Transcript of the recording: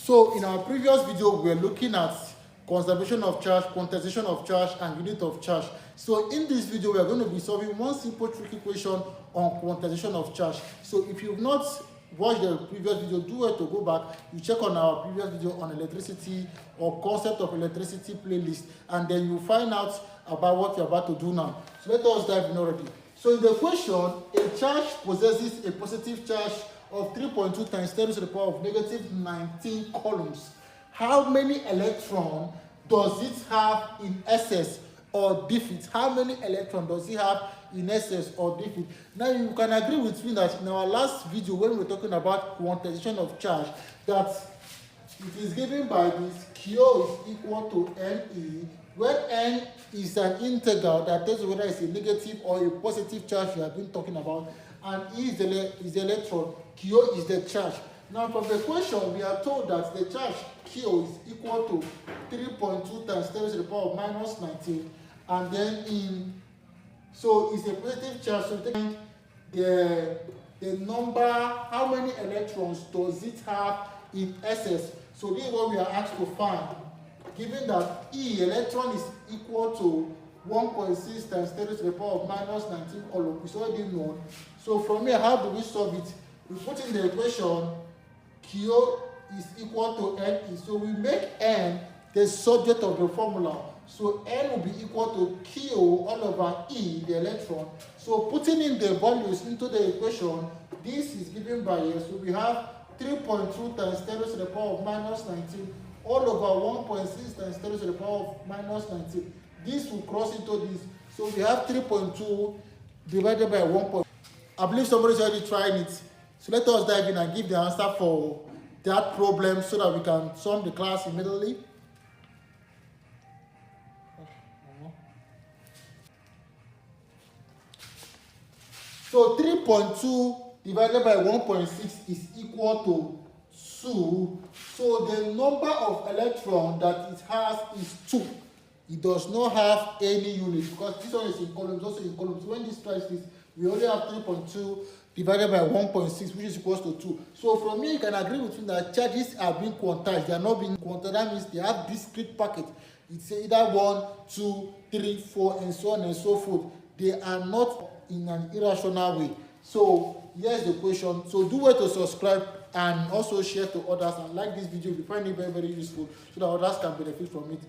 So in our previous video, we were looking at conservation of charge, quantization of charge, and unit of charge. So in this video, we are going to be solving one simple tricky question on quantization of charge. So if you've not watched the previous video, do it to go back. You check on our previous video on electricity or concept of electricity playlist, and then you find out about what you're about to do now. So let us dive in already. So in the question, a charge possesses a positive charge of 3.2 times 10 to the power of negative 19 coulombs. How many electrons does it have in excess or defeat? How many electrons does it have in excess or defeat? Now you can agree with me that in our last video when we were talking about quantization of charge, that it is given by this Q is equal to NE, where N is an integral that tells you whether it's a negative or a positive charge we have been talking about, and E is the electron, Q is the charge. Now from the question, we are told that the charge Q is equal to 3.2 times 10 to the power of minus 19, and then so it's a positive charge, so take the number, how many electrons does it have in excess. So this is what we are asked to find. Given that E, electron, is equal to 1.6 times 10 to the power of minus 19 coulomb, it's already known. So from here, how do we solve it? We put in the equation Q is equal to NE. So we make N the subject of the formula. So N will be equal to Q all over E, the electron. So putting in the values into the equation, this is given by here. So we have 3.2 times 10 to the power of minus 19 all over 1.6 times 10 to the power of minus 19. This will cross into this. So we have 3.2 divided by 1. I believe somebody's already trying it. So let us dive in and give the answer for that problem so that we can solve the class immediately. So 3.2 divided by 1.6 is equal to 2. So the number of electrons that it has is 2. It does not have any unit because this one is in columns, also in columns. When this tries this, we only have 3.2 divided by 1.6, which is equals to 2. So from here, you can agree with me that charges are being quantized. They are not being quantized. That means they have discrete packets. It's either 1, 2, 3, 4, and so on and so forth. They are not in an irrational way. So here's the question. So do well to subscribe and also share to others and like this video if you find it very, very useful so that others can benefit from it.